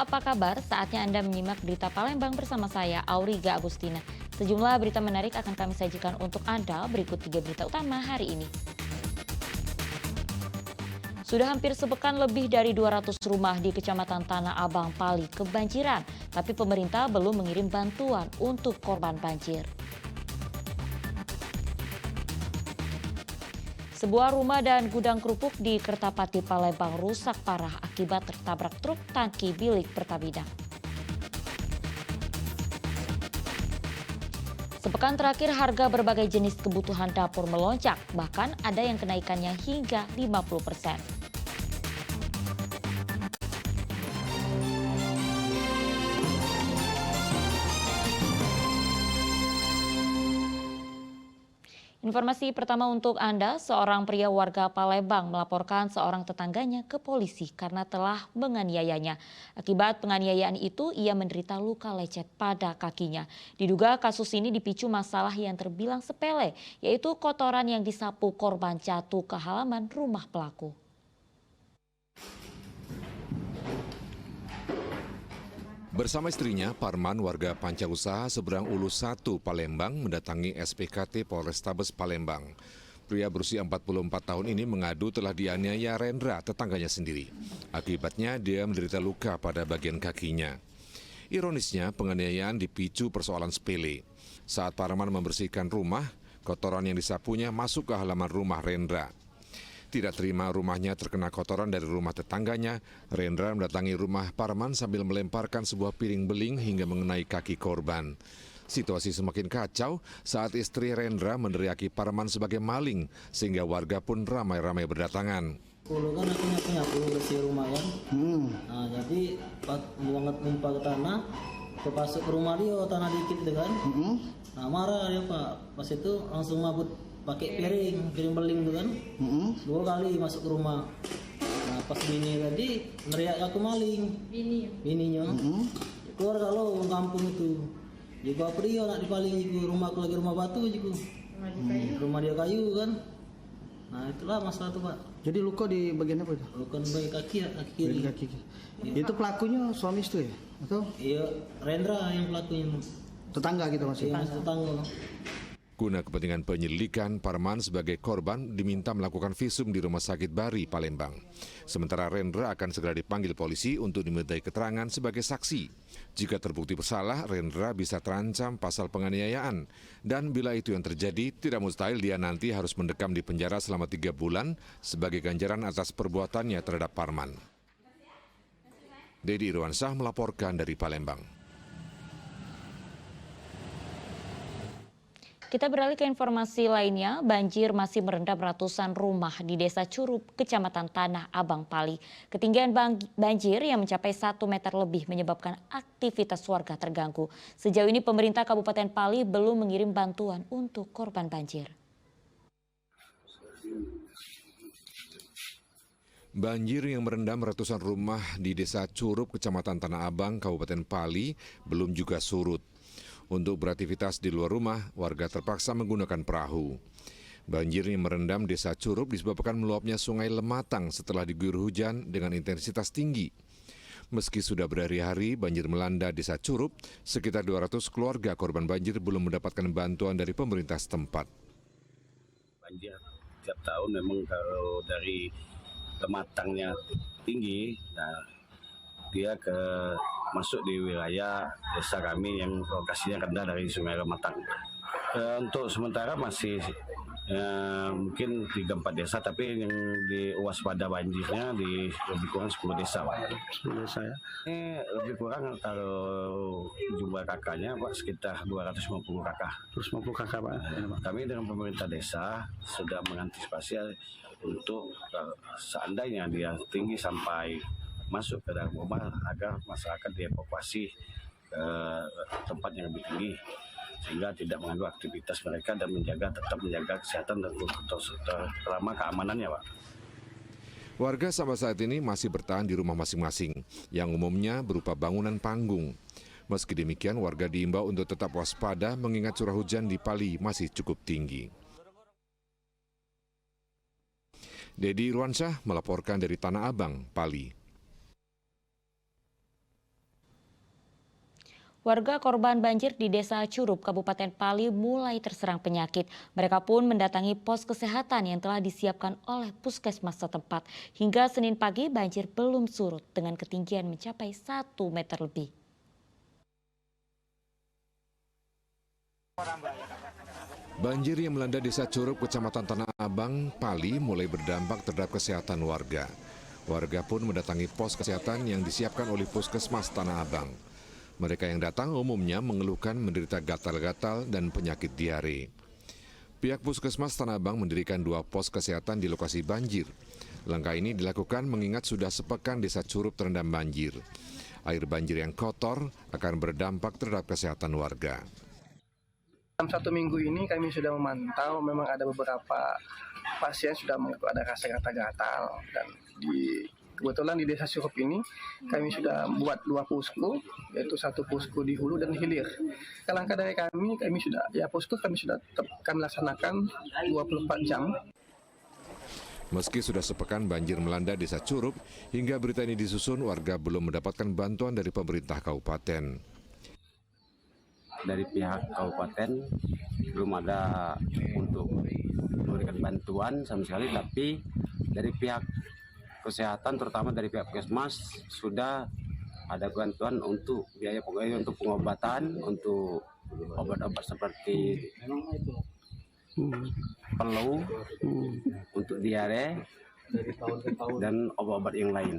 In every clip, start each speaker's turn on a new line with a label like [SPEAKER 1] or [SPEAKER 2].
[SPEAKER 1] apa kabar? Saatnya Anda menyimak berita Palembang bersama saya, Auriga Agustina. Sejumlah berita menarik akan kami sajikan untuk Anda. Berikut 3 berita utama hari ini. Sudah hampir sepekan lebih dari 200 rumah di Kecamatan Tanah Abang, Pali kebanjiran. Tapi pemerintah belum mengirim bantuan untuk korban banjir. Sebuah rumah dan gudang kerupuk di Kertapati, Palembang rusak parah akibat tertabrak truk tangki bilik Pertamina. Sepekan terakhir harga berbagai jenis kebutuhan dapur melonjak, bahkan ada yang kenaikannya hingga 50%. Informasi pertama untuk Anda, seorang pria warga Palembang melaporkan seorang tetangganya ke polisi karena telah menganiayanya. Akibat penganiayaan itu, ia menderita luka lecet pada kakinya. Diduga kasus ini dipicu masalah yang terbilang sepele, yaitu kotoran yang disapu korban jatuh ke halaman rumah pelaku.
[SPEAKER 2] Bersama istrinya, Parman, warga Pancausaha Seberang Ulu 1, Palembang, mendatangi SPKT Polrestabes Palembang. Pria berusia 44 tahun ini mengadu telah dianiaya Rendra, tetangganya sendiri. Akibatnya, dia menderita luka pada bagian kakinya. Ironisnya, penganiayaan dipicu persoalan sepele. Saat Parman membersihkan rumah, kotoran yang disapunya masuk ke halaman rumah Rendra. Tidak terima rumahnya terkena kotoran dari rumah tetangganya, Rendra mendatangi rumah Parman sambil melemparkan sebuah piring beling hingga mengenai kaki korban. Situasi semakin kacau saat istri Rendra meneriaki Parman sebagai maling, sehingga warga pun ramai-ramai berdatangan.
[SPEAKER 3] Dulu kan aku nyapu bersih rumah kan. Nah, jadi banget numpah ke tanah, kepasuk ke rumah dia tanah dikit dengan. Nah marah dia Pak, pas itu langsung mabut pakai piring beling tuh kan. 2 kali masuk ke rumah. Nah pas bini tadi neriak aku maling. Bininya. Keluar kalau kampung itu. Juga pria nak dipaling jiku, rumah aku lagi rumah batu jiku. Rumah dia kayu kan. Nah itulah masalah tuh Pak.
[SPEAKER 4] Jadi luka di bagian apa itu?
[SPEAKER 3] Luka di bagian kaki ya, kaki kiri.
[SPEAKER 4] Kaki. Itu pelakunya suami istri ya? Atau?
[SPEAKER 3] Iya, Rendra yang pelakunya.
[SPEAKER 4] Tetangga gitu maksudnya?
[SPEAKER 3] Iya, tetangga.
[SPEAKER 2] Guna kepentingan penyelidikan, Parman sebagai korban diminta melakukan visum di Rumah Sakit Bari, Palembang. Sementara Rendra akan segera dipanggil polisi untuk dimintai keterangan sebagai saksi. Jika terbukti bersalah, Rendra bisa terancam pasal penganiayaan. Dan bila itu yang terjadi, tidak mustahil dia nanti harus mendekam di penjara selama 3 bulan sebagai ganjaran atas perbuatannya terhadap Parman. Dedi Irwansyah melaporkan dari Palembang.
[SPEAKER 1] Kita beralih ke informasi lainnya, banjir masih merendam ratusan rumah di Desa Curup, Kecamatan Tanah Abang, Pali. Ketinggian banjir yang mencapai 1 meter lebih menyebabkan aktivitas warga terganggu. Sejauh ini pemerintah Kabupaten Pali belum mengirim bantuan untuk korban banjir.
[SPEAKER 2] Banjir yang merendam ratusan rumah di Desa Curup, Kecamatan Tanah Abang, Kabupaten Pali belum juga surut. Untuk beraktivitas di luar rumah, warga terpaksa menggunakan perahu. Banjir yang merendam Desa Curup disebabkan meluapnya Sungai Lematang setelah diguyur hujan dengan intensitas tinggi. Meski sudah berhari-hari banjir melanda Desa Curup, sekitar 200 keluarga korban banjir belum mendapatkan bantuan dari pemerintah setempat.
[SPEAKER 5] Banjir tiap tahun memang kalau dari Lematangnya tinggi, nah dia masuk di wilayah desa kami yang lokasinya rendah dari Sungai Lematang. Untuk sementara masih mungkin 3-4 desa, tapi yang di waspada banjirnya di lebih kurang 10 desa Pak. 10 desa ya? Ini lebih kurang kalau jumlah kakaknya Pak sekitar 250 kakak. 250 kakak Pak? Kami dengan pemerintah desa sudah mengantisipasi untuk seandainya dia tinggi sampai masuk ke dalam rumah agar masyarakat dievakuasi ke tempat yang lebih tinggi sehingga tidak mengganggu aktivitas mereka dan tetap menjaga kesehatan dan terutama keamanannya Pak.
[SPEAKER 2] Warga sampai saat ini masih bertahan di rumah masing-masing yang umumnya berupa bangunan panggung. Meski demikian warga diimbau untuk tetap waspada mengingat curah hujan di Pali masih cukup tinggi. Dedi Irwansyah melaporkan dari Tanah Abang, Pali.
[SPEAKER 1] Warga korban banjir di Desa Curup, Kabupaten Pali mulai terserang penyakit. Mereka pun mendatangi pos kesehatan yang telah disiapkan oleh puskesmas setempat. Hingga Senin pagi banjir belum surut dengan ketinggian mencapai 1 meter lebih.
[SPEAKER 2] Banjir yang melanda Desa Curup, Kecamatan Tanah Abang, Pali mulai berdampak terhadap kesehatan warga. Warga pun mendatangi pos kesehatan yang disiapkan oleh puskesmas Tanah Abang. Mereka yang datang umumnya mengeluhkan menderita gatal-gatal dan penyakit diare. Pihak puskesmas Tanah Abang mendirikan 2 pos kesehatan di lokasi banjir. Langkah ini dilakukan mengingat sudah sepekan Desa Curup terendam banjir. Air banjir yang kotor akan berdampak terhadap kesehatan warga.
[SPEAKER 6] Dalam 1 minggu ini kami sudah memantau, memang ada beberapa pasien sudah mengaku ada rasa gatal-gatal, dan kebetulan di Desa Curup ini kami sudah buat 2 posko, yaitu 1 posko di hulu dan hilir. Langkah dari kami sudah, posko kami sudah kami laksanakan 24 jam.
[SPEAKER 2] Meski sudah sepekan banjir melanda Desa Curup, hingga berita ini disusun, warga belum mendapatkan bantuan dari pemerintah kabupaten.
[SPEAKER 5] Dari pihak kabupaten belum ada untuk memberikan bantuan sama sekali, tapi dari pihak kesehatan, terutama dari pihak puskesmas, sudah ada bantuan untuk biaya untuk pengobatan, untuk obat-obat seperti peluh, untuk diare, dan obat-obat yang lain.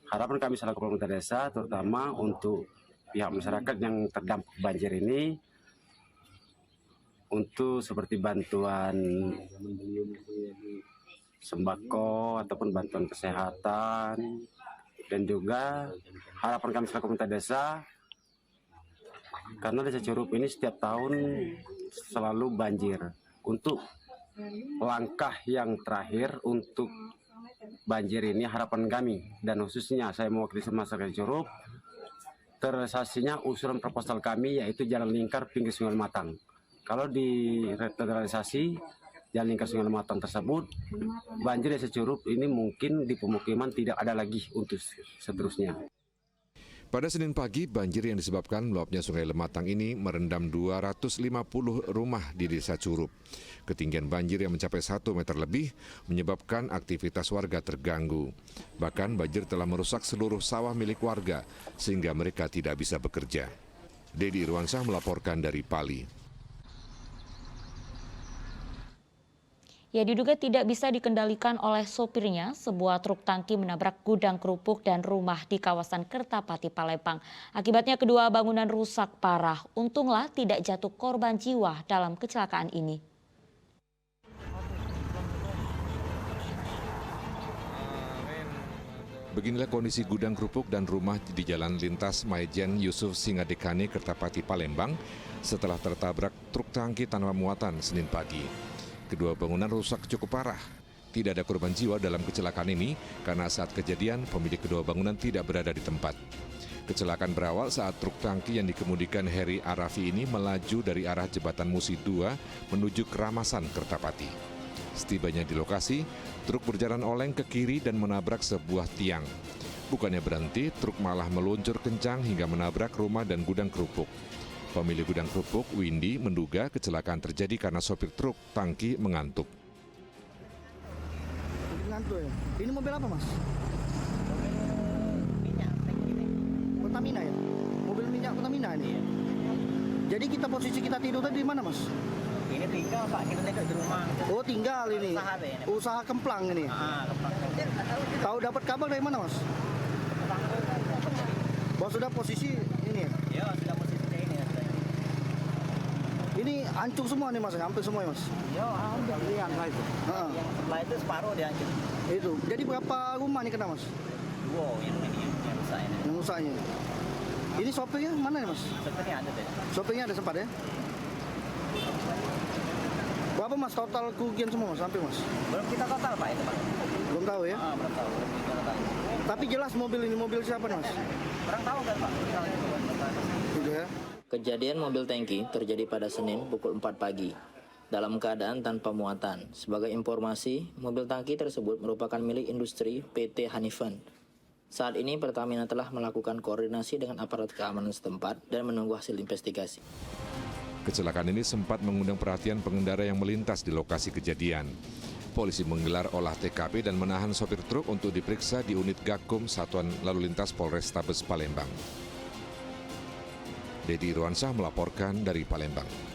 [SPEAKER 5] Harapan kami selaku pemerintah desa, terutama untuk pihak masyarakat yang terdampak banjir ini, untuk seperti bantuan sembako ataupun bantuan kesehatan, dan juga harapan kami selaku pemerintah desa, karena Desa Curup ini setiap tahun selalu banjir. Untuk langkah yang terakhir untuk banjir ini, harapan kami dan khususnya saya mewakili masyarakat Curup, terrealisasinya usulan proposal kami yaitu jalan lingkar pinggir Sungai Lematang. Kalau direalisasi jalan lingkar Sungai Lematang tersebut, banjir Desa Curup ini mungkin di pemukiman tidak ada lagi untuk seterusnya.
[SPEAKER 2] Pada Senin pagi, banjir yang disebabkan meluapnya Sungai Lematang ini merendam 250 rumah di Desa Curup. Ketinggian banjir yang mencapai 1 meter lebih menyebabkan aktivitas warga terganggu. Bahkan banjir telah merusak seluruh sawah milik warga sehingga mereka tidak bisa bekerja. Dedi Irwansyah melaporkan dari Pali.
[SPEAKER 1] Ya, diduga tidak bisa dikendalikan oleh sopirnya, sebuah truk tangki menabrak gudang kerupuk dan rumah di kawasan Kertapati, Palembang. Akibatnya kedua bangunan rusak parah. Untunglah tidak jatuh korban jiwa dalam kecelakaan ini.
[SPEAKER 2] Beginilah kondisi gudang kerupuk dan rumah di Jalan Lintas Maijen Yusuf Singadekane, Kertapati, Palembang setelah tertabrak truk tangki tanpa muatan Senin pagi. Kedua bangunan rusak cukup parah. Tidak ada korban jiwa dalam kecelakaan ini karena saat kejadian pemilik kedua bangunan tidak berada di tempat. Kecelakaan berawal saat truk tangki yang dikemudikan Heri Arafi ini melaju dari arah Jembatan Musi 2 menuju Keramasan, Kertapati. Setibanya di lokasi, truk berjalan oleng ke kiri dan menabrak sebuah tiang. Bukannya berhenti, truk malah meluncur kencang hingga menabrak rumah dan gudang kerupuk. Pemilik gudang kerupuk, Windy, menduga kecelakaan terjadi karena sopir truk tangki mengantuk.
[SPEAKER 4] Ngantuk ya? Ini mobil apa, Mas?
[SPEAKER 7] Minyak,
[SPEAKER 4] Pertamina ya? Mobil minyak Pertamina ini?
[SPEAKER 7] Iya.
[SPEAKER 4] Jadi posisi kita tidur tadi di mana, Mas?
[SPEAKER 7] Ini tinggal Pak, kita tinggal di rumah.
[SPEAKER 4] Oh, tinggal ini.
[SPEAKER 7] Usaha deh ini.
[SPEAKER 4] Usaha kemplang ini.
[SPEAKER 7] Kepang.
[SPEAKER 4] Tahu dapat kabar dari mana, Mas? Bahwa sudah posisi ini ya?
[SPEAKER 7] Ya, sudah posisi ini ya.
[SPEAKER 4] Ini hancur semua nih, Mas, hampir semua ya, Mas.
[SPEAKER 7] Ya, hampir yang itu.
[SPEAKER 4] Heeh.
[SPEAKER 7] Yang sebelah itu separuh dia hancur.
[SPEAKER 4] Itu. Jadi berapa rumah nih kena, Mas?
[SPEAKER 7] Wow, yang ini yang rusak ini.
[SPEAKER 4] Yang rusaknya. Ini sopirnya mana ya, Mas?
[SPEAKER 7] Sepertinya ada deh.
[SPEAKER 4] Sopirnya ada sempat ya? Berapa, Mas, total kerugian semua, Mas? Sampai, Mas?
[SPEAKER 7] Belum kita total Pak itu Pak.
[SPEAKER 4] Belum tahu ya?
[SPEAKER 7] Belum tahu. Belum kita total.
[SPEAKER 4] Tapi jelas mobil ini mobil siapa nih, Mas?
[SPEAKER 7] Kurang tahu kan Pak.
[SPEAKER 4] Gitu ya.
[SPEAKER 8] Kejadian mobil tangki terjadi pada Senin pukul 4 pagi dalam keadaan tanpa muatan. Sebagai informasi, mobil tangki tersebut merupakan milik industri PT Hanifan. Saat ini Pertamina telah melakukan koordinasi dengan aparat keamanan setempat dan menunggu hasil investigasi.
[SPEAKER 2] Kecelakaan ini sempat mengundang perhatian pengendara yang melintas di lokasi kejadian. Polisi menggelar olah TKP dan menahan sopir truk untuk diperiksa di unit Gakum Satuan Lalu Lintas Polrestabes Palembang. Dedi Irwansyah melaporkan dari Palembang.